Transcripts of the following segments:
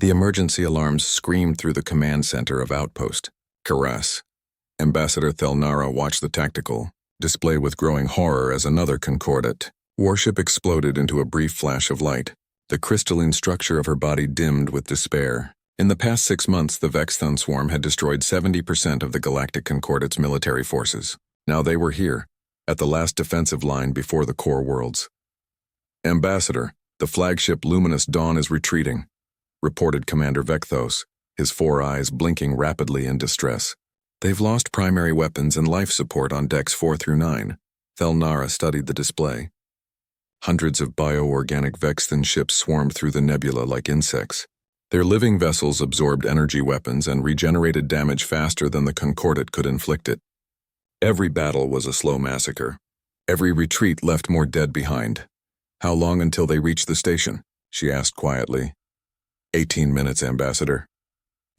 The emergency alarms screamed through the command center of Outpost. Karas. Ambassador Thelnara watched the tactical display with growing horror as another Concordat warship exploded into a brief flash of light. The crystalline structure of her body dimmed with despair. In the past 6 months, the Vexthon swarm had destroyed 70% of the Galactic Concordat's military forces. Now they were here, at the last defensive line before the core worlds. Ambassador, the flagship Luminous Dawn is retreating, reported Commander Vecthos, his 4 eyes blinking rapidly in distress. They've lost primary weapons and life support on decks 4 through 9. Thelnara studied the display. Hundreds of bioorganic Vexthon ships swarmed through the nebula like insects. Their living vessels absorbed energy weapons and regenerated damage faster than the Concordat could inflict it. Every battle was a slow massacre. Every retreat left more dead behind. How long until they reached the station? She asked quietly. 18 minutes, Ambassador.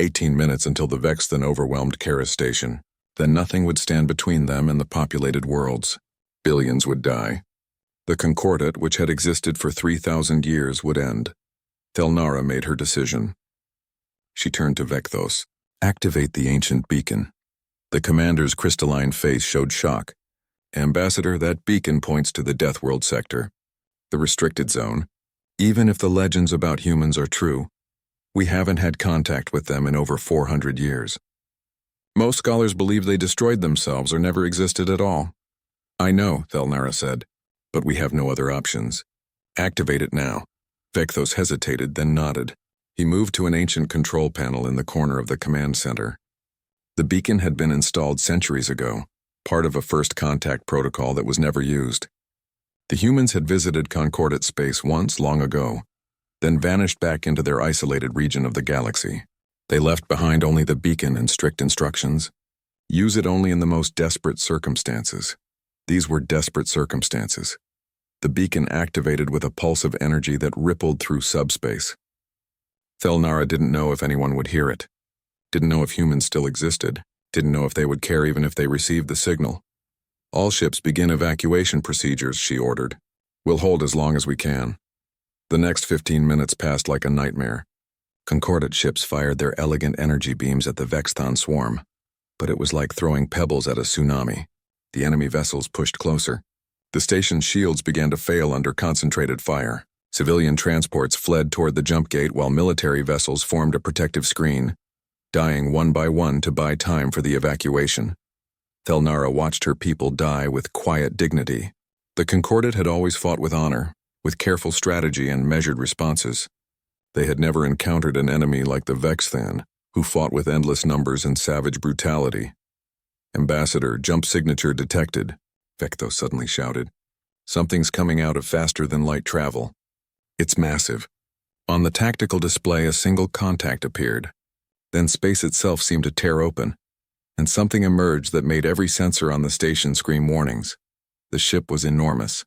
18 minutes until the Vexthon overwhelmed Karas Station. Then nothing would stand between them and the populated worlds. Billions would die. The Concordat, which had existed for 3,000 years, would end. Thelnara made her decision. She turned to Vecthos. Activate the ancient beacon. The commander's crystalline face showed shock. Ambassador, that beacon points to the Deathworld sector, the restricted zone. Even if the legends about humans are true, we haven't had contact with them in over 400 years. Most scholars believe they destroyed themselves or never existed at all. I know, Thelnara said, but we have no other options. Activate it now. Vecthos hesitated, then nodded. He moved to an ancient control panel in the corner of the command center. The beacon had been installed centuries ago, part of a first contact protocol that was never used. The humans had visited Concordat space once, long ago, then vanished back into their isolated region of the galaxy. They left behind only the beacon and strict instructions. Use it only in the most desperate circumstances. These were desperate circumstances. The beacon activated with a pulse of energy that rippled through subspace. Thelnara didn't know if anyone would hear it. Didn't know if humans still existed. Didn't know if they would care even if they received the signal. All ships begin evacuation procedures, she ordered. We'll hold as long as we can. The next 15 minutes passed like a nightmare. Concordat ships fired their elegant energy beams at the Vexthon swarm, but it was like throwing pebbles at a tsunami. The enemy vessels pushed closer. The station's shields began to fail under concentrated fire. Civilian transports fled toward the jump gate while military vessels formed a protective screen, dying one by one to buy time for the evacuation. Thelnara watched her people die with quiet dignity. The Concordat had always fought with honor, with careful strategy and measured responses. They had never encountered an enemy like the Vexthon, who fought with endless numbers and savage brutality. Ambassador, jump signature detected, Vecthos suddenly shouted. Something's coming out of faster-than-light travel. It's massive. On the tactical display, a single contact appeared. Then space itself seemed to tear open, and something emerged that made every sensor on the station scream warnings. The ship was enormous,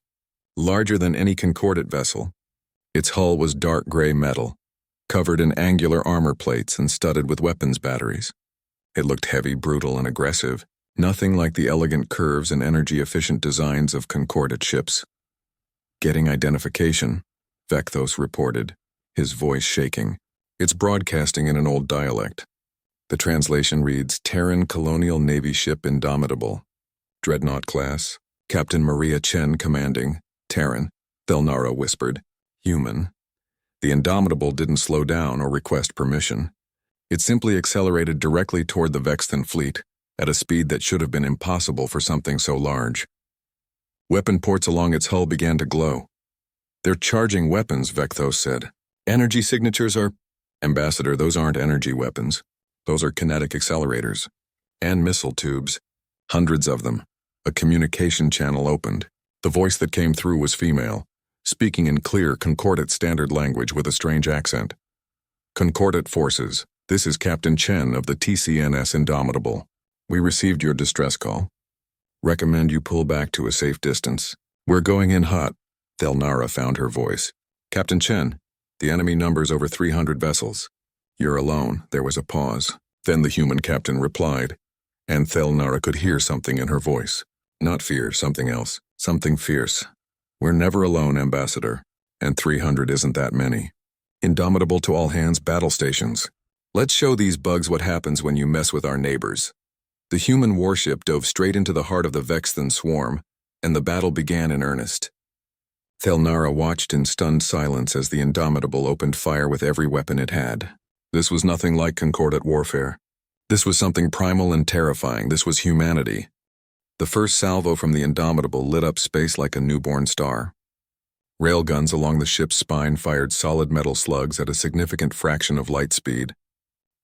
larger than any Concordat vessel. Its hull was dark gray metal, covered in angular armor plates and studded with weapons batteries. It looked heavy, brutal, and aggressive, nothing like the elegant curves and energy-efficient designs of Concordat ships. Getting identification, Vecthos reported, his voice shaking. It's broadcasting in an old dialect. The translation reads, Terran Colonial Navy Ship Indomitable. Dreadnought class. Captain Maria Chen commanding. Terran, Thelnara whispered. Human. The Indomitable didn't slow down or request permission. It simply accelerated directly toward the Vexthon fleet, at a speed that should have been impossible for something so large. Weapon ports along its hull began to glow. They're charging weapons, Vecthos said. Energy signatures are... Ambassador, those aren't energy weapons. Those are kinetic accelerators. And missile tubes. Hundreds of them. A communication channel opened. The voice that came through was female, speaking in clear Concordat standard language with a strange accent. Concordat forces, this is Captain Chen of the TCNS Indomitable. We received your distress call. Recommend you pull back to a safe distance. We're going in hot. Thelnara found her voice. Captain Chen, the enemy numbers over 300 vessels. You're alone. There was a pause. Then the human captain replied, and Thelnara could hear something in her voice. Not fear, something else. Something fierce. We're never alone, Ambassador, and 300 isn't that many. Indomitable to all hands battle stations. Let's show these bugs what happens when you mess with our neighbors. The human warship dove straight into the heart of the Vexthan swarm, and the battle began in earnest. Thelnara watched in stunned silence as the Indomitable opened fire with every weapon it had. This was nothing like concordate warfare. This was something primal and terrifying. This was humanity. The first salvo from the Indomitable lit up space like a newborn star. Railguns along the ship's spine fired solid metal slugs at a significant fraction of light speed.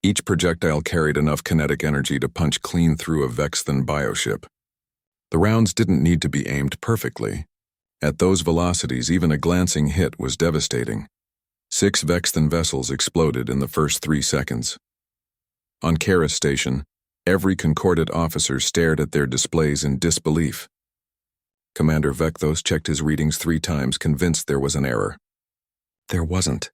Each projectile carried enough kinetic energy to punch clean through a Vexthan bioship. The rounds didn't need to be aimed perfectly. At those velocities, even a glancing hit was devastating. 6 Vexthan vessels exploded in the first 3 seconds. On Kara's station, every concordate officer stared at their displays in disbelief. Commander Vecthos checked his readings 3 times, convinced there was an error. There wasn't.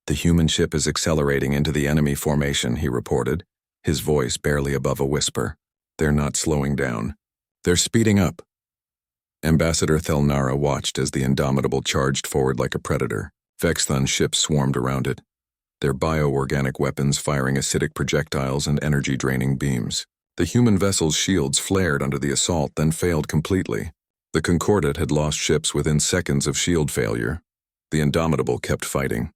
The human ship is accelerating into the enemy formation, he reported, his voice barely above a whisper. They're not slowing down. They're speeding up. Ambassador Thelnara watched as the Indomitable charged forward like a predator. Vexthan ships swarmed around it, their bioorganic weapons firing acidic projectiles and energy-draining beams. The human vessel's shields flared under the assault, then failed completely. The Concordate had lost ships within seconds of shield failure. The Indomitable kept fighting.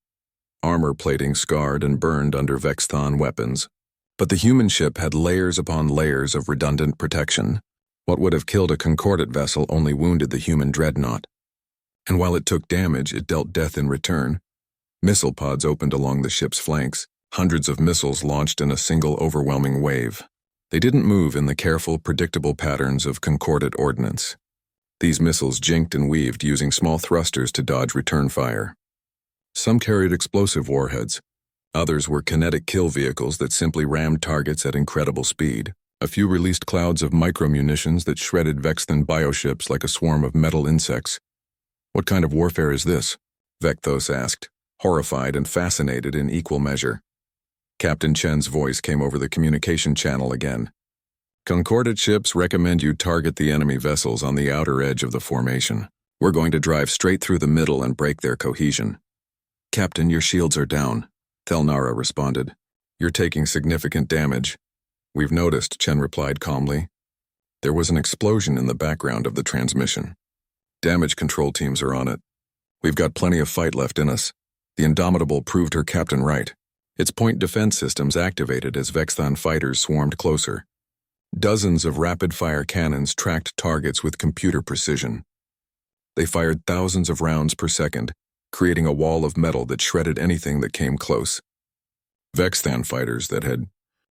Armor plating scarred and burned under Vexthan weapons. But the human ship had layers upon layers of redundant protection. What would have killed a Concordate vessel only wounded the human dreadnought. And while it took damage, it dealt death in return. Missile pods opened along the ship's flanks, hundreds of missiles launched in a single overwhelming wave. They didn't move in the careful, predictable patterns of Concordate ordnance. These missiles jinked and weaved using small thrusters to dodge return fire. Some carried explosive warheads. Others were kinetic kill vehicles that simply rammed targets at incredible speed. A few released clouds of micro-munitions that shredded Vexthan bioships like a swarm of metal insects. What kind of warfare is this? Vecthos asked, horrified and fascinated in equal measure. Captain Chen's voice came over the communication channel again. Concordate ships recommend you target the enemy vessels on the outer edge of the formation. We're going to drive straight through the middle and break their cohesion. Captain, your shields are down, Thelnara responded. You're taking significant damage. We've noticed, Chen replied calmly. There was an explosion in the background of the transmission. Damage control teams are on it. We've got plenty of fight left in us. The Indomitable proved her captain right. Its point defense systems activated as Vexthan fighters swarmed closer. Dozens of rapid-fire cannons tracked targets with computer precision. They fired thousands of rounds per second, creating a wall of metal that shredded anything that came close. Vexthan fighters that had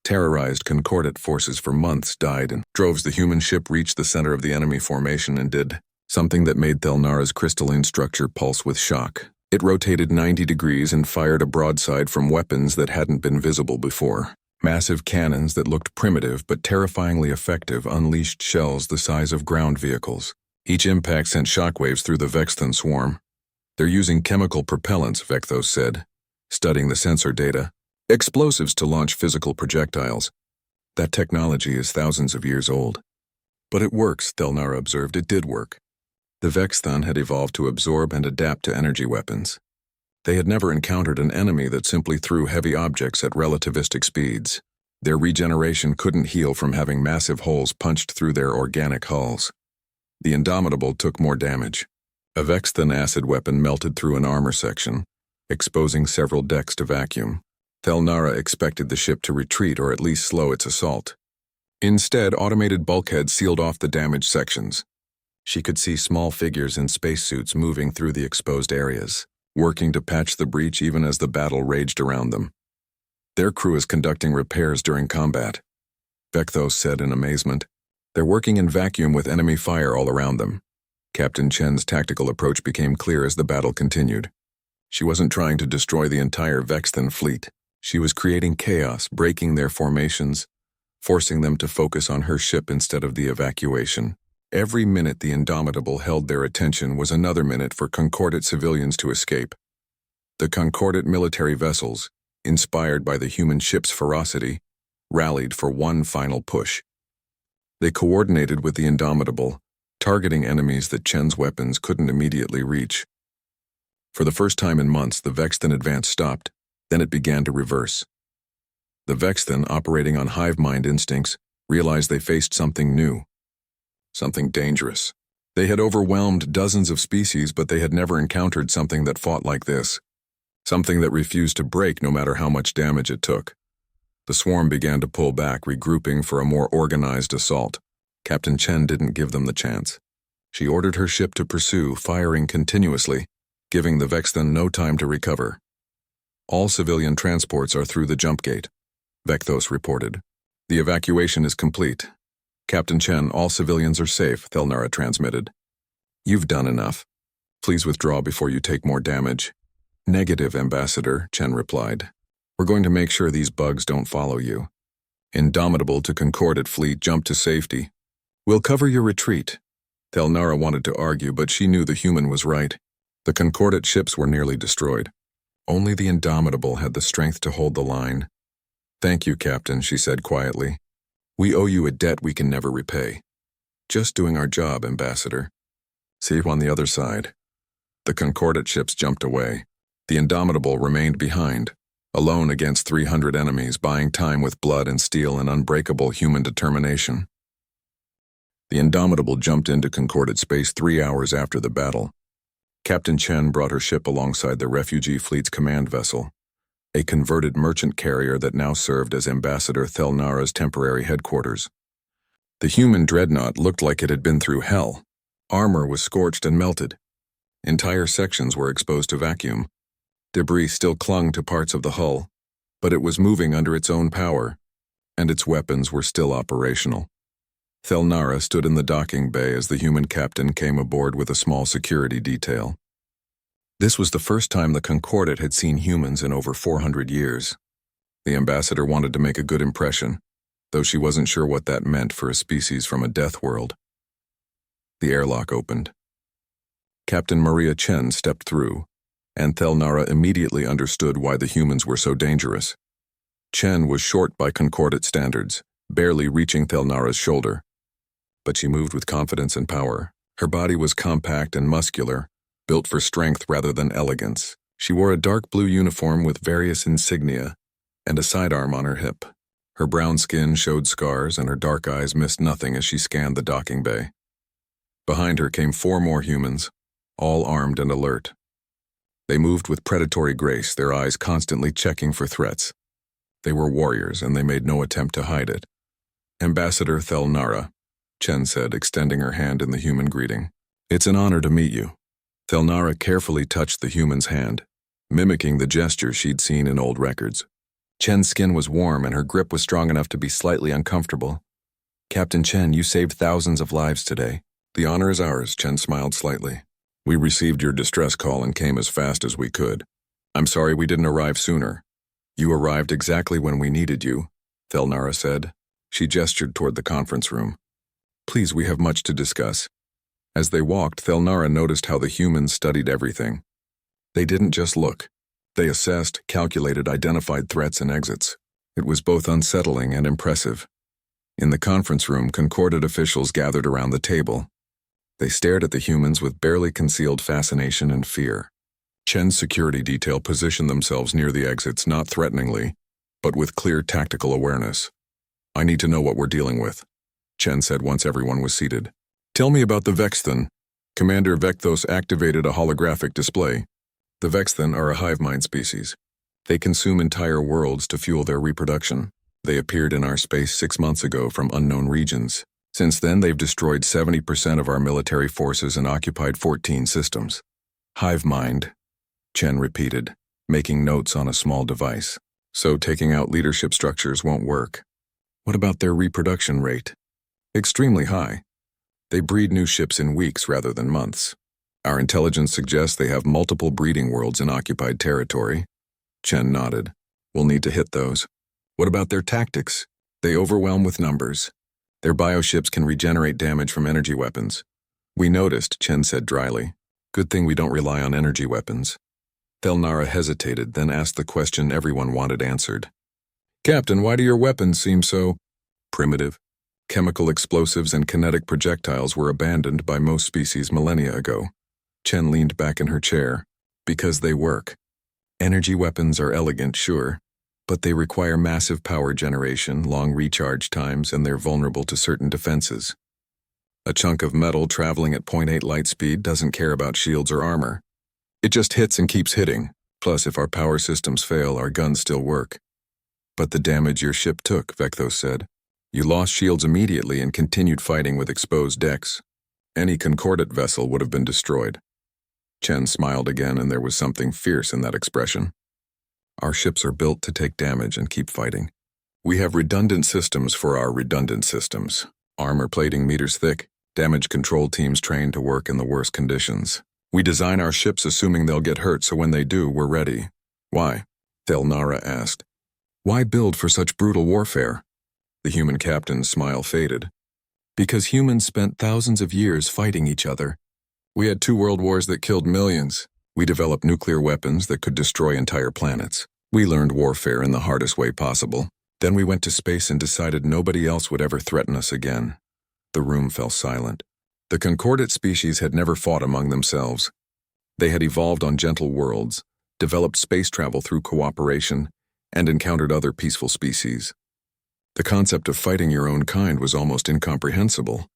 terrorized Concordate forces for months died, and droves the human ship reached the center of the enemy formation and did something that made Thelnara's crystalline structure pulse with shock. It rotated 90 degrees and fired a broadside from weapons that hadn't been visible before. Massive cannons that looked primitive but terrifyingly effective unleashed shells the size of ground vehicles. Each impact sent shockwaves through the Vexthan swarm. They're using chemical propellants, Vecthos said, studying the sensor data. Explosives to launch physical projectiles. That technology is thousands of years old. But it works, Thelnara observed. It did work. The Vexthan had evolved to absorb and adapt to energy weapons. They had never encountered an enemy that simply threw heavy objects at relativistic speeds. Their regeneration couldn't heal from having massive holes punched through their organic hulls. The Indomitable took more damage. A Vexthan acid weapon melted through an armor section, exposing several decks to vacuum. Thelnara expected the ship to retreat or at least slow its assault. Instead, automated bulkheads sealed off the damaged sections. She could see small figures in spacesuits moving through the exposed areas, working to patch the breach even as the battle raged around them. Their crew is conducting repairs during combat, Vecthos said in amazement. They're working in vacuum with enemy fire all around them. Captain Chen's tactical approach became clear as the battle continued. She wasn't trying to destroy the entire Vexthan fleet. She was creating chaos, breaking their formations, forcing them to focus on her ship instead of the evacuation. Every minute the Indomitable held their attention was another minute for Concordate civilians to escape. The Concordate military vessels, inspired by the human ship's ferocity, rallied for one final push. They coordinated with the Indomitable, targeting enemies that Chen's weapons couldn't immediately reach. For the first time in months, the Vexthan advance stopped, then it began to reverse. The Vexthan, operating on hive mind instincts, realized they faced something new. Something dangerous. They had overwhelmed dozens of species, but they had never encountered something that fought like this. Something that refused to break no matter how much damage it took. The swarm began to pull back, regrouping for a more organized assault. Captain Chen didn't give them the chance. She ordered her ship to pursue, firing continuously, giving the Vexthan no time to recover. All civilian transports are through the jump gate, Vecthos reported. The evacuation is complete. Captain Chen, all civilians are safe, Thelnara transmitted. You've done enough. Please withdraw before you take more damage. Negative, Ambassador, Chen replied. We're going to make sure these bugs don't follow you. Indomitable to Concordat fleet jumped to safety. We'll cover your retreat. Thelnara wanted to argue, but she knew the human was right. The Concordat ships were nearly destroyed. Only the Indomitable had the strength to hold the line. Thank you, Captain, she said quietly. We owe you a debt we can never repay. Just doing our job, Ambassador. See you on the other side. The Concordat ships jumped away. The Indomitable remained behind, alone against 300 enemies, buying time with blood and steel and unbreakable human determination. The Indomitable jumped into Concordat space 3 hours after the battle. Captain Chen brought her ship alongside the refugee fleet's command vessel, a converted merchant carrier that now served as Ambassador Thelnara's temporary headquarters. The human dreadnought looked like it had been through hell. Armor was scorched and melted. Entire sections were exposed to vacuum. Debris still clung to parts of the hull, but it was moving under its own power, and its weapons were still operational. Thelnara stood in the docking bay as the human captain came aboard with a small security detail. This was the first time the Concordat had seen humans in over 400 years. The ambassador wanted to make a good impression, though she wasn't sure what that meant for a species from a death world. The airlock opened. Captain Maria Chen stepped through, and Thelnara immediately understood why the humans were so dangerous. Chen was short by Concordat standards, barely reaching Thelnara's shoulder. But she moved with confidence and power. Her body was compact and muscular, built for strength rather than elegance. She wore a dark blue uniform with various insignia and a sidearm on her hip. Her brown skin showed scars and her dark eyes missed nothing as she scanned the docking bay. Behind her came 4 more humans, all armed and alert. They moved with predatory grace, their eyes constantly checking for threats. They were warriors, and they made no attempt to hide it. Ambassador Thelnara, Chen said, extending her hand in the human greeting. It's an honor to meet you. Thelnara carefully touched the human's hand, mimicking the gesture she'd seen in old records. Chen's skin was warm, and her grip was strong enough to be slightly uncomfortable. Captain Chen, you saved thousands of lives today. The honor is ours, Chen smiled slightly. We received your distress call and came as fast as we could. I'm sorry we didn't arrive sooner. You arrived exactly when we needed you, Thelnara said. She gestured toward the conference room. Please, we have much to discuss. As they walked, Thelnara noticed how the humans studied everything. They didn't just look. They assessed, calculated, identified threats and exits. It was both unsettling and impressive. In the conference room, Concordat officials gathered around the table. They stared at the humans with barely concealed fascination and fear. Chen's security detail positioned themselves near the exits, not threateningly, but with clear tactical awareness. I need to know what we're dealing with, Chen said once everyone was seated. Tell me about the Vexthan. Commander Vecthos activated a holographic display. The Vexthan are a hive mind species. They consume entire worlds to fuel their reproduction. They appeared in our space 6 months ago from unknown regions. Since then, they've destroyed 70% of our military forces and occupied 14 systems. Hive mind, Chen repeated, making notes on a small device. So taking out leadership structures won't work. What about their reproduction rate? Extremely high. They breed new ships in weeks rather than months. Our intelligence suggests they have multiple breeding worlds in occupied territory. Chen nodded. We'll need to hit those. What about their tactics? They overwhelm with numbers. Their bioships can regenerate damage from energy weapons. We noticed, Chen said dryly. Good thing we don't rely on energy weapons. Thelnara hesitated, then asked the question everyone wanted answered. Captain, why do your weapons seem so primitive? Chemical explosives and kinetic projectiles were abandoned by most species millennia ago. Chen leaned back in her chair. Because they work. Energy weapons are elegant, sure, but they require massive power generation, long recharge times, and they're vulnerable to certain defenses. A chunk of metal traveling at 0.8 light speed doesn't care about shields or armor. It just hits and keeps hitting. Plus, if our power systems fail, our guns still work. But the damage your ship took, Vecthos said. You lost shields immediately and continued fighting with exposed decks. Any concordate vessel would have been destroyed. Chen smiled again, and there was something fierce in that expression. Our ships are built to take damage and keep fighting. We have redundant systems for our redundant systems. Armor plating meters thick, damage control teams trained to work in the worst conditions. We design our ships assuming they'll get hurt, so when they do, we're ready. Why? Thelnara asked. Why build for such brutal warfare? The human captain's smile faded. Because humans spent thousands of years fighting each other. We had 2 world wars that killed millions. We developed nuclear weapons that could destroy entire planets. We learned warfare in the hardest way possible. Then we went to space and decided nobody else would ever threaten us again. The room fell silent. The concordate species had never fought among themselves. They had evolved on gentle worlds, developed space travel through cooperation, and encountered other peaceful species. The concept of fighting your own kind was almost incomprehensible.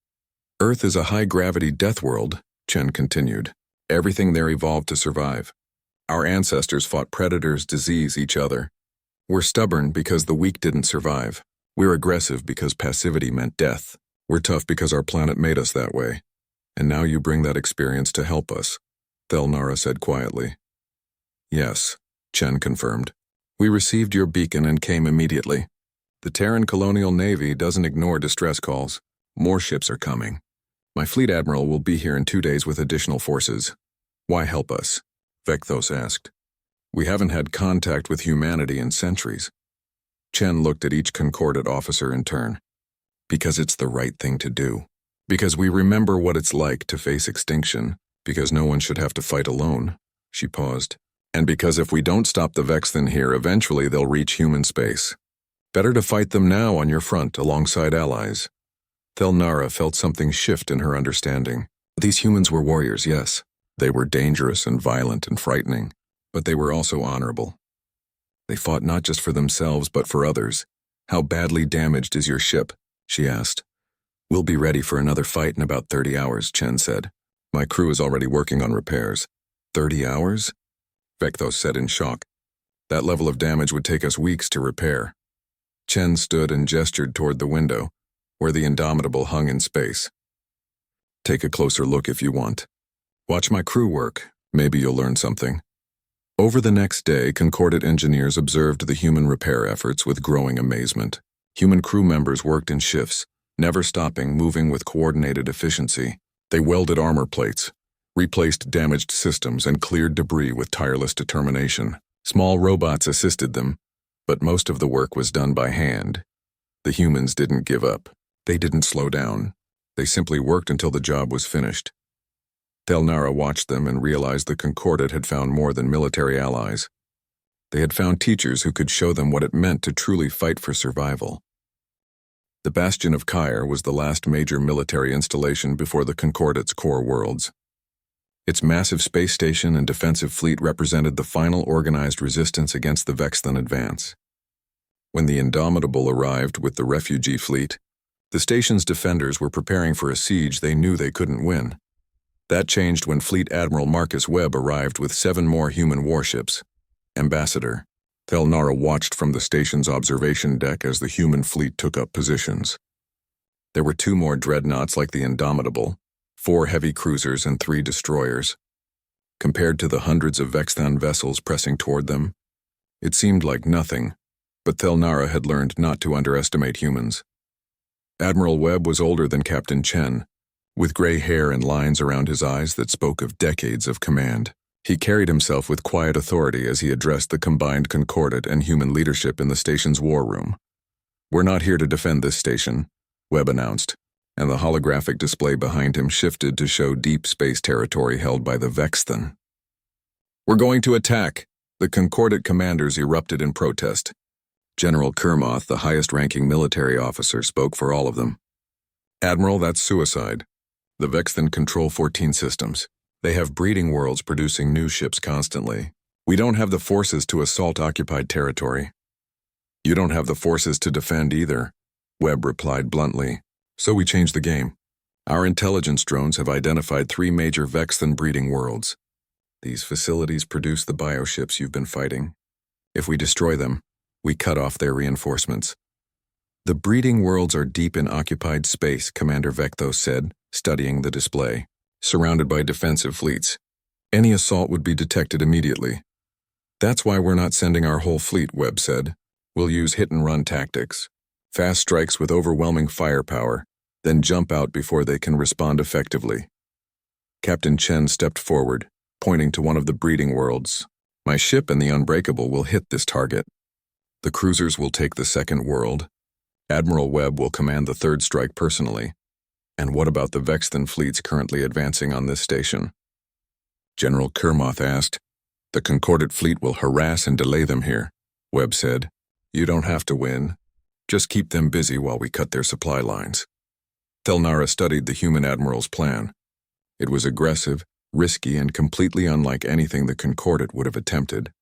Earth is a high-gravity death world, Chen continued. Everything there evolved to survive. Our ancestors fought predators, disease, each other. We're stubborn because the weak didn't survive. We're aggressive because passivity meant death. We're tough because our planet made us that way. And now you bring that experience to help us, Thelnara said quietly. Yes, Chen confirmed. We received your beacon and came immediately. The Terran Colonial Navy doesn't ignore distress calls. More ships are coming. My fleet admiral will be here in 2 days with additional forces. Why help us? Vecthos asked. We haven't had contact with humanity in centuries. Chen looked at each concordate officer in turn. Because it's the right thing to do. Because we remember what it's like to face extinction. Because no one should have to fight alone. She paused. And because if we don't stop the Vexthan here, eventually they'll reach human space. Better to fight them now on your front alongside allies. Thelnara felt something shift in her understanding. These humans were warriors, yes. They were dangerous and violent and frightening, but they were also honorable. They fought not just for themselves, but for others. How badly damaged is your ship? She asked. We'll be ready for another fight in about 30 hours, Chen said. My crew is already working on repairs. 30 hours? Vecthos said in shock. That level of damage would take us weeks to repair. Chen stood and gestured toward the window, where the Indomitable hung in space. Take a closer look if you want. Watch my crew work. Maybe you'll learn something. Over the next day, concordate engineers observed the human repair efforts with growing amazement. Human crew members worked in shifts, never stopping, moving with coordinated efficiency. They welded armor plates, replaced damaged systems, and cleared debris with tireless determination. Small robots assisted them, but most of the work was done by hand. The humans didn't give up. They didn't slow down. They simply worked until the job was finished. Thelnara watched them and realized the Concordate had found more than military allies. They had found teachers who could show them what it meant to truly fight for survival. The Bastion of Kyre was the last major military installation before the Concordate's core worlds. Its massive space station and defensive fleet represented the final organized resistance against the Vexthan advance. When the Indomitable arrived with the refugee fleet, the station's defenders were preparing for a siege they knew they couldn't win. That changed when Fleet Admiral Marcus Webb arrived with 7 more human warships. Ambassador, Thelnara watched from the station's observation deck as the human fleet took up positions. There were 2 more dreadnoughts like the Indomitable, 4 heavy cruisers and 3 destroyers. Compared to the hundreds of Vexthan vessels pressing toward them, it seemed like nothing, but Thelnara had learned not to underestimate humans. Admiral Webb was older than Captain Chen, with gray hair and lines around his eyes that spoke of decades of command. He carried himself with quiet authority as he addressed the combined Concordate and human leadership in the station's war room. "We're not here to defend this station," Webb announced, and the holographic display behind him shifted to show deep space territory held by the Vexthan. "We're going to attack!" The Concordate commanders erupted in protest. General Kermoth, the highest-ranking military officer, spoke for all of them. "Admiral, that's suicide. The Vexthan control 14 systems. They have breeding worlds producing new ships constantly. We don't have the forces to assault occupied territory. You don't have the forces to defend either, Webb replied bluntly. So we changed the game. Our intelligence drones have identified 3 major Vexthan breeding worlds. These facilities produce the bioships you've been fighting. If we destroy them, we cut off their reinforcements. The breeding worlds are deep in occupied space, Commander Vecthos said, studying the display, surrounded by defensive fleets. Any assault would be detected immediately. That's why we're not sending our whole fleet, Webb said. We'll use hit-and-run tactics. Fast strikes with overwhelming firepower, then jump out before they can respond effectively. Captain Chen stepped forward, pointing to one of the breeding worlds. My ship and the Unbreakable will hit this target. The cruisers will take the second world. Admiral Webb will command the third strike personally. And what about the Vexthan fleets currently advancing on this station? General Kermoth asked. The Concordat fleet will harass and delay them here, Webb said. You don't have to win. Just keep them busy while we cut their supply lines. Thelnara studied the human admiral's plan. It was aggressive, risky, and completely unlike anything the Concordat would have attempted.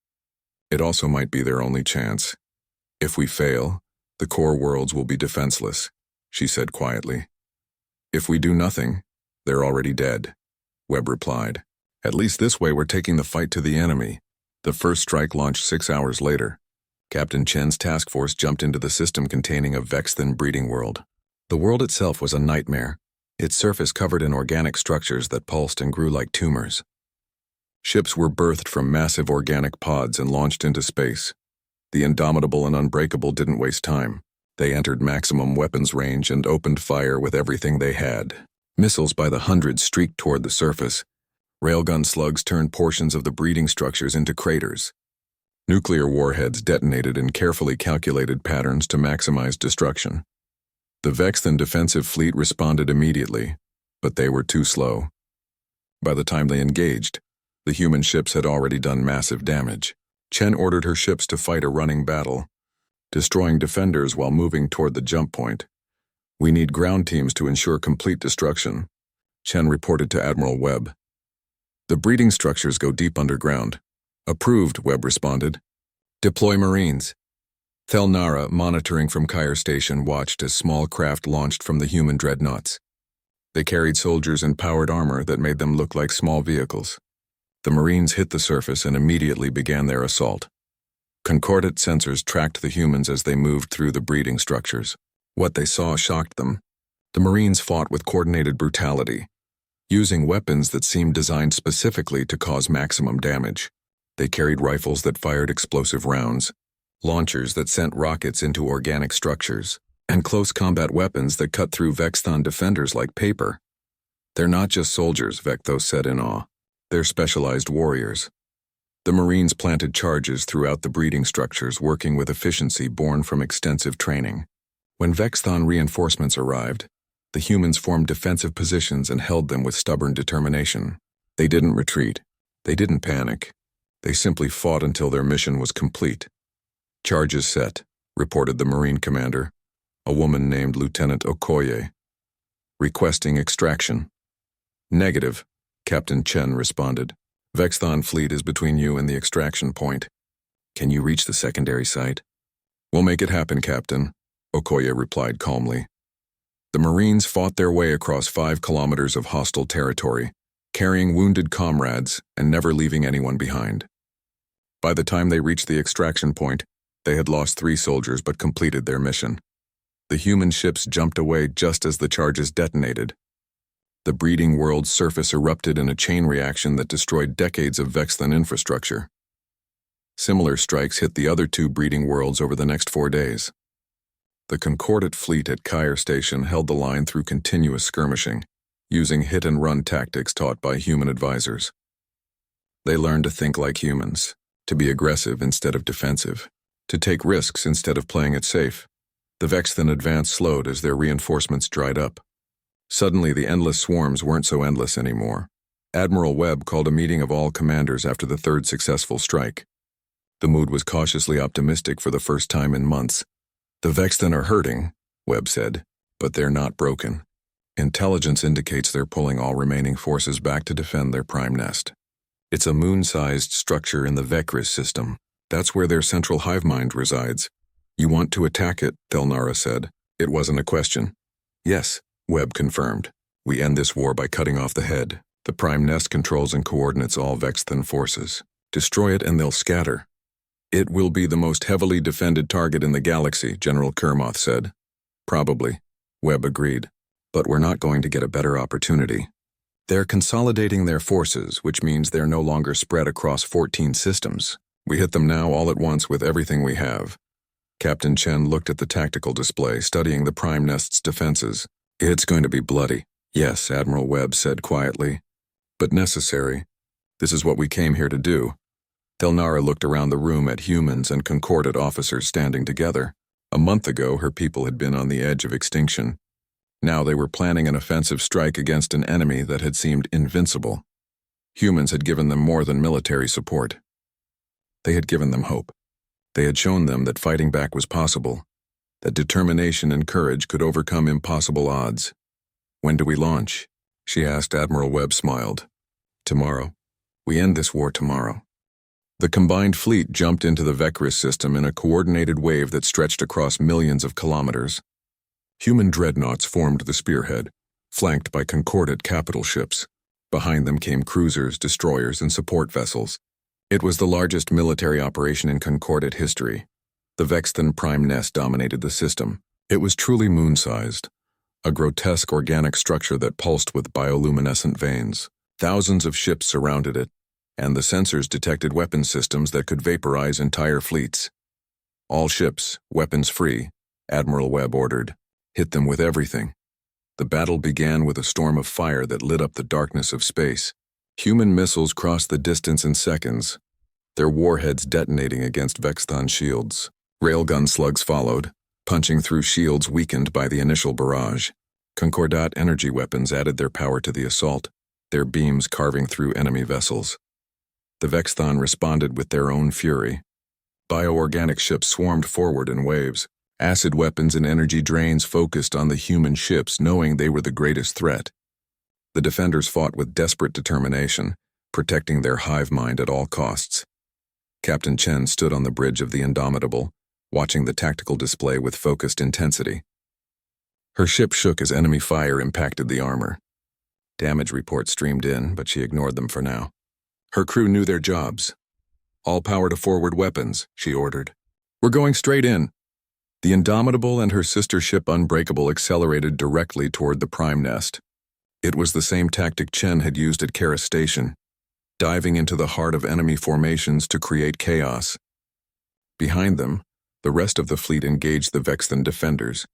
It also might be their only chance. If we fail, the core worlds will be defenseless, she said quietly. If we do nothing, they're already dead, Webb replied. At least this way we're taking the fight to the enemy. The first strike launched 6 hours later. Captain Chen's task force jumped into the system containing a Vexthan breeding world. The world itself was a nightmare, its surface covered in organic structures that pulsed and grew like tumors. Ships were birthed from massive organic pods and launched into space. The Indomitable and Unbreakable didn't waste time. They entered maximum weapons range and opened fire with everything they had. Missiles by the hundreds streaked toward the surface. Railgun slugs turned portions of the breeding structures into craters. Nuclear warheads detonated in carefully calculated patterns to maximize destruction. The Vexthan defensive fleet responded immediately, but they were too slow. By the time they engaged, the human ships had already done massive damage. Chen ordered her ships to fight a running battle, destroying defenders while moving toward the jump point. We need ground teams to ensure complete destruction, Chen reported to Admiral Webb. The breeding structures go deep underground. Approved, Webb responded. Deploy Marines. Thelnara, monitoring from Kyre Station, watched as small craft launched from the human dreadnoughts. They carried soldiers in powered armor that made them look like small vehicles. The Marines hit the surface and immediately began their assault. Concordat sensors tracked the humans as they moved through the breeding structures. What they saw shocked them. The Marines fought with coordinated brutality, using weapons that seemed designed specifically to cause maximum damage. They carried rifles that fired explosive rounds, launchers that sent rockets into organic structures, and close combat weapons that cut through Vexthan defenders like paper. They're not just soldiers, Vecthos said in awe. They're specialized warriors. The Marines planted charges throughout the breeding structures, working with efficiency born from extensive training. When Vexthan reinforcements arrived, the humans formed defensive positions and held them with stubborn determination. They didn't retreat. They didn't panic. They simply fought until their mission was complete. Charges set, reported the Marine commander, a woman named Lieutenant Okoye, requesting extraction. Negative, Captain Chen responded. Vexthan fleet is between you and the extraction point. Can you reach the secondary site? We'll make it happen, Captain, Okoye replied calmly. The Marines fought their way across 5 kilometers of hostile territory, carrying wounded comrades and never leaving anyone behind. By the time they reached the extraction point, they had lost 3 soldiers but completed their mission. The human ships jumped away just as the charges detonated. The breeding world's surface erupted in a chain reaction that destroyed decades of Vexthan infrastructure. Similar strikes hit the other 2 breeding worlds over the next 4 days. The Concordat fleet at Kyre Station held the line through continuous skirmishing, using hit-and-run tactics taught by human advisors. They learned to think like humans, to be aggressive instead of defensive, to take risks instead of playing it safe. The Vexthan advance slowed as their reinforcements dried up. Suddenly, the endless swarms weren't so endless anymore. Admiral Webb called a meeting of all commanders after the 3rd successful strike. The mood was cautiously optimistic for the first time in months. The Vexthan are hurting, Webb said, but they're not broken. Intelligence indicates they're pulling all remaining forces back to defend their prime nest. It's a moon-sized structure in the Vecris system. That's where their central hive mind resides. You want to attack it, Thelnara said. It wasn't a question. Yes, Webb confirmed. We end this war by cutting off the head. The prime nest controls and coordinates all Vexthan forces. Destroy it and they'll scatter. It will be the most heavily defended target in the galaxy, General Kermoth said. Probably, Webb agreed. But we're not going to get a better opportunity. They're consolidating their forces, which means they're no longer spread across 14 systems. We hit them now all at once with everything we have. Captain Chen looked at the tactical display, studying the prime nest's defenses. It's going to be bloody. Yes, Admiral Webb said quietly. But necessary. This is what we came here to do. Thelnara looked around the room at humans and Concordat officers standing together. A month ago, her people had been on the edge of extinction. Now they were planning an offensive strike against an enemy that had seemed invincible. Humans had given them more than military support. They had given them hope. They had shown them that fighting back was possible, that determination and courage could overcome impossible odds. When do we launch? She asked. Admiral Webb smiled. Tomorrow. We end this war tomorrow. The combined fleet jumped into the Vecris system in a coordinated wave that stretched across millions of kilometers. Human dreadnoughts formed the spearhead, flanked by Concordat capital ships. Behind them came cruisers, destroyers, and support vessels. It was the largest military operation in Concordat history. The Vexthan prime nest dominated the system. It was truly moon-sized, a grotesque organic structure that pulsed with bioluminescent veins. Thousands of ships surrounded it, and the sensors detected weapon systems that could vaporize entire fleets. All ships, weapons-free, Admiral Webb ordered. Hit them with everything. The battle began with a storm of fire that lit up the darkness of space. Human missiles crossed the distance in seconds, their warheads detonating against Vexthan shields. Railgun slugs followed, punching through shields weakened by the initial barrage. Concordat energy weapons added their power to the assault, their beams carving through enemy vessels. The Vexthan responded with their own fury. Bioorganic ships swarmed forward in waves. Acid weapons and energy drains focused on the human ships, knowing they were the greatest threat. The defenders fought with desperate determination, protecting their hive mind at all costs. Captain Chen stood on the bridge of the Indomitable, watching the tactical display with focused intensity. Her ship shook as enemy fire impacted the armor. Damage reports streamed in, but she ignored them for now. Her crew knew their jobs. All power to forward weapons, she ordered. We're going straight in. The Indomitable and her sister ship Unbreakable accelerated directly toward the prime nest. It was the same tactic Chen had used at Kara Station, diving into the heart of enemy formations to create chaos. Behind them, the rest of the fleet engaged the Vexthan defenders,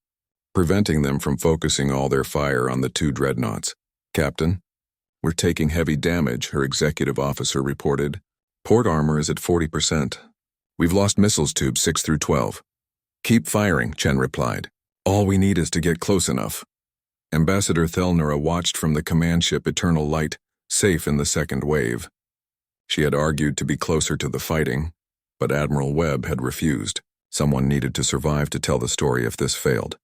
preventing them from focusing all their fire on the two dreadnoughts. Captain, we're taking heavy damage, her executive officer reported. Port armor is at 40%. We've lost missiles tubes 6 through 12. Keep firing, Chen replied. All we need is to get close enough. Ambassador Thelnara watched from the command ship Eternal Light, safe in the second wave. She had argued to be closer to the fighting, but Admiral Webb had refused. Someone needed to survive to tell the story if this failed.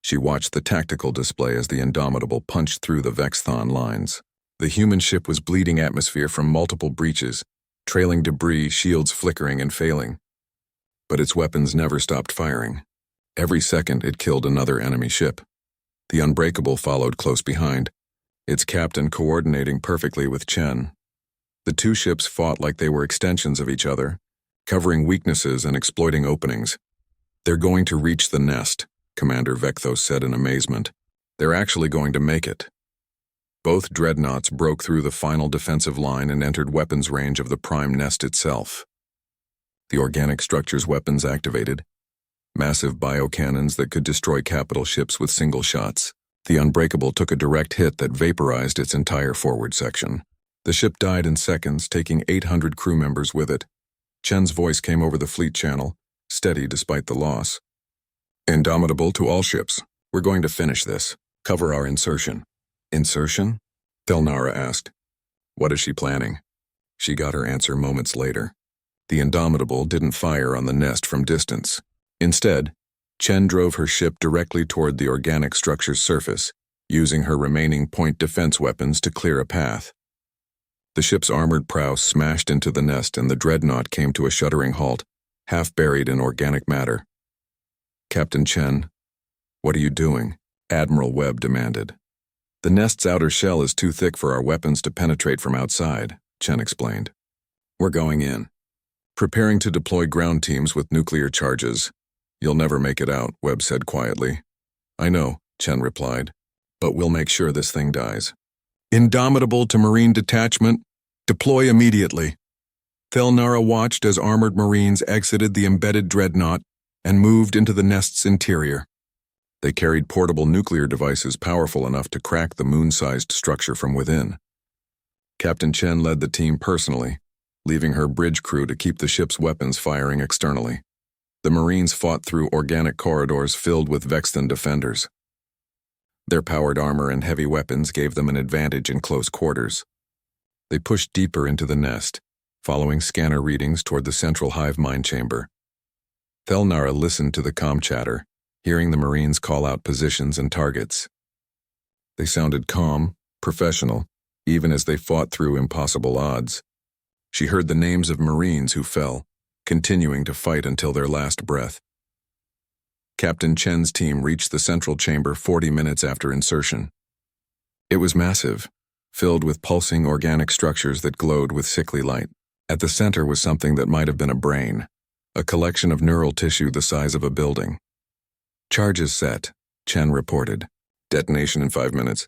She watched the tactical display as the Indomitable punched through the Vexthan lines. The human ship was bleeding atmosphere from multiple breaches, trailing debris, shields flickering and failing. But its weapons never stopped firing. Every second it killed another enemy ship. The Unbreakable followed close behind, its captain coordinating perfectly with Chen. The two ships fought like they were extensions of each other, covering weaknesses and exploiting openings. They're going to reach the nest, Commander Vecthos said in amazement. They're actually going to make it. Both dreadnoughts broke through the final defensive line and entered weapons range of the prime nest itself. The organic structure's weapons activated, massive biocannons that could destroy capital ships with single shots. The Unbreakable took a direct hit that vaporized its entire forward section. The ship died in seconds, taking 800 crew members with it. Chen's voice came over the fleet channel, steady despite the loss. Indomitable to all ships. We're going to finish this. Cover our insertion. Insertion? Thelnara asked. What is she planning? She got her answer moments later. The Indomitable didn't fire on the nest from distance. Instead, Chen drove her ship directly toward the organic structure's surface, using her remaining point defense weapons to clear a path. The ship's armored prow smashed into the nest and the dreadnought came to a shuddering halt, half buried in organic matter. "Captain Chen, what are you doing?" Admiral Webb demanded. "The nest's outer shell is too thick for our weapons to penetrate from outside," Chen explained. "We're going in. Preparing to deploy ground teams with nuclear charges. You'll never make it out," Webb said quietly. "I know," Chen replied, "but we'll make sure this thing dies." "Indomitable to Marine Detachment, deploy immediately." Thelnara watched as armored Marines exited the embedded dreadnought and moved into the nest's interior. They carried portable nuclear devices powerful enough to crack the moon-sized structure from within. Captain Chen led the team personally, leaving her bridge crew to keep the ship's weapons firing externally. The Marines fought through organic corridors filled with Vexton defenders. Their powered armor and heavy weapons gave them an advantage in close quarters. They pushed deeper into the nest, following scanner readings toward the central hive mind chamber. Thelnara listened to the comm chatter, hearing the Marines call out positions and targets. They sounded calm, professional, even as they fought through impossible odds. She heard the names of Marines who fell, continuing to fight until their last breath. Captain Chen's team reached the central chamber 40 minutes after insertion. It was massive, filled with pulsing organic structures that glowed with sickly light. At the center was something that might have been a brain, a collection of neural tissue the size of a building. "Charges set," Chen reported. "Detonation in 5 minutes.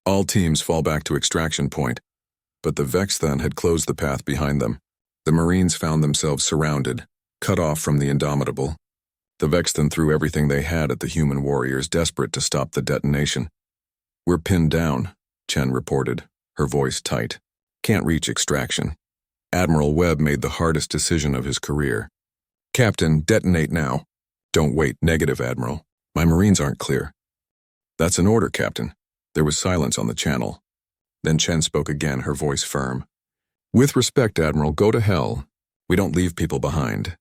All teams fall back to extraction point." But the Vexthon had closed the path behind them. The Marines found themselves surrounded, cut off from the Indomitable. The Vexthon threw everything they had at the human warriors, desperate to stop the detonation. "We're pinned down," Chen reported, her voice tight. "Can't reach extraction." Admiral Webb made the hardest decision of his career. "Captain, detonate now." "Don't wait, negative, Admiral. My Marines aren't clear." "That's an order, Captain." There was silence on the channel. Then Chen spoke again, her voice firm. "With respect, Admiral, go to hell. We don't leave people behind."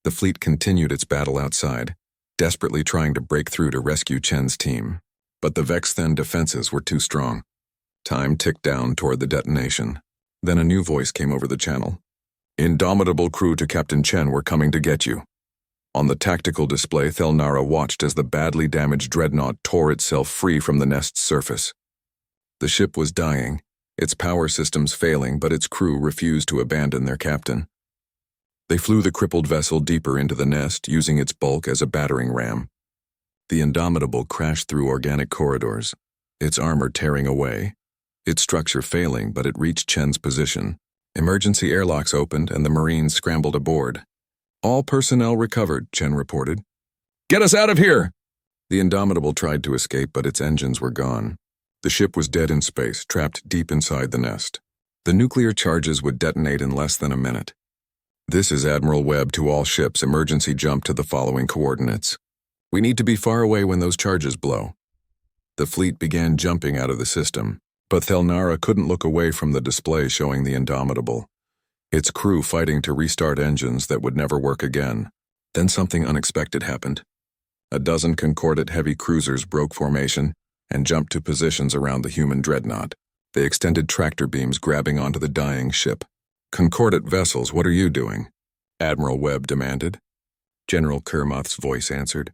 The fleet continued its battle outside, desperately trying to break through to rescue Chen's team. But the Vexthen defenses were too strong. Time ticked down toward the detonation. Then a new voice came over the channel. "Indomitable crew to Captain Chen, we're coming to get you." On the tactical display, Thelnara watched as the badly damaged dreadnought tore itself free from the nest's surface. The ship was dying, its power systems failing, but its crew refused to abandon their captain. They flew the crippled vessel deeper into the nest, using its bulk as a battering ram. The Indomitable crashed through organic corridors, its armor tearing away, its structure failing, but it reached Chen's position. Emergency airlocks opened and the Marines scrambled aboard. "All personnel recovered," Chen reported. "Get us out of here!" The Indomitable tried to escape, but its engines were gone. The ship was dead in space, trapped deep inside the nest. The nuclear charges would detonate in less than a minute. "This is Admiral Webb to all ships. Emergency jump to the following coordinates. We need to be far away when those charges blow." The fleet began jumping out of the system, but Thelnara couldn't look away from the display showing the Indomitable, its crew fighting to restart engines that would never work again. Then something unexpected happened. A dozen Concordat heavy cruisers broke formation and jumped to positions around the human dreadnought. They extended tractor beams, grabbing onto the dying ship. "Concordat vessels, what are you doing?" Admiral Webb demanded. General Kermoth's voice answered.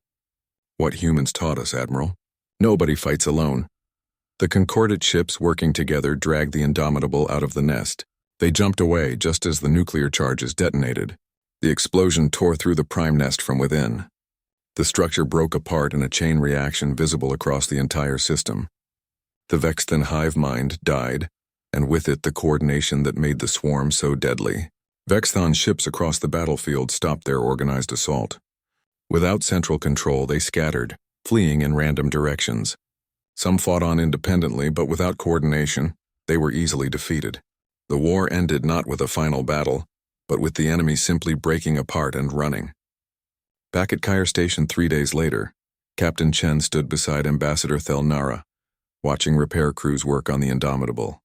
"What humans taught us, Admiral. Nobody fights alone." The Concordat ships working together dragged the Indomitable out of the nest. They jumped away just as the nuclear charges detonated. The explosion tore through the prime nest from within. The structure broke apart in a chain reaction visible across the entire system. The Vexthen hive mind died, and with it the coordination that made the swarm so deadly. Vexthon ships across the battlefield stopped their organized assault. Without central control, they scattered, fleeing in random directions. Some fought on independently, but without coordination, they were easily defeated. The war ended not with a final battle, but with the enemy simply breaking apart and running. Back at Kyre Station 3 days later, Captain Chen stood beside Ambassador Thelnara, watching repair crews work on the Indomitable.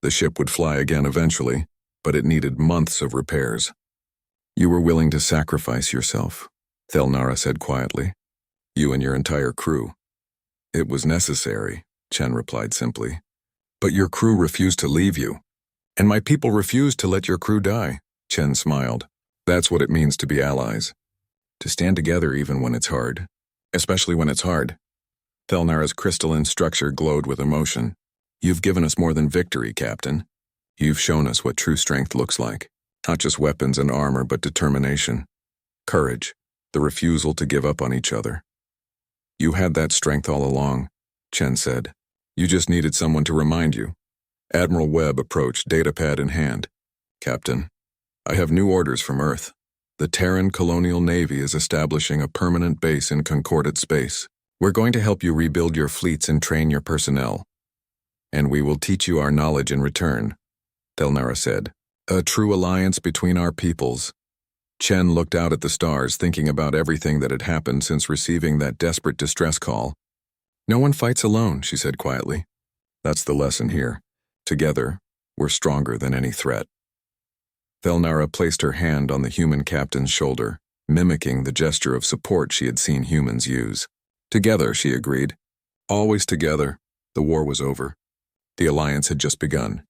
The ship would fly again eventually, but it needed months of repairs. "You were willing to sacrifice yourself," Thelnara said quietly. "You and your entire crew." It was necessary, Chen replied simply. But your crew refused to leave you. And my people refused to let your crew die, Chen smiled. That's what it means to be allies. To stand together even when it's hard. Especially when it's hard. Thelnara's crystalline structure glowed with emotion. You've given us more than victory, Captain. You've shown us what true strength looks like. Not just weapons and armor, but determination. Courage. The refusal to give up on each other. You had that strength all along, Chen said. You just needed someone to remind you. Admiral Webb approached, datapad in hand. Captain, I have new orders from Earth. The Terran Colonial Navy is establishing a permanent base in concordant space. We're going to help you rebuild your fleets and train your personnel. And we will teach you our knowledge in return, Thelnara said. A true alliance between our peoples. Chen looked out at the stars, thinking about everything that had happened since receiving that desperate distress call. No one fights alone, she said quietly. That's the lesson here. Together, we're stronger than any threat. Thelnara placed her hand on the human captain's shoulder, mimicking the gesture of support she had seen humans use. Together, she agreed. Always together. The war was over. The alliance had just begun.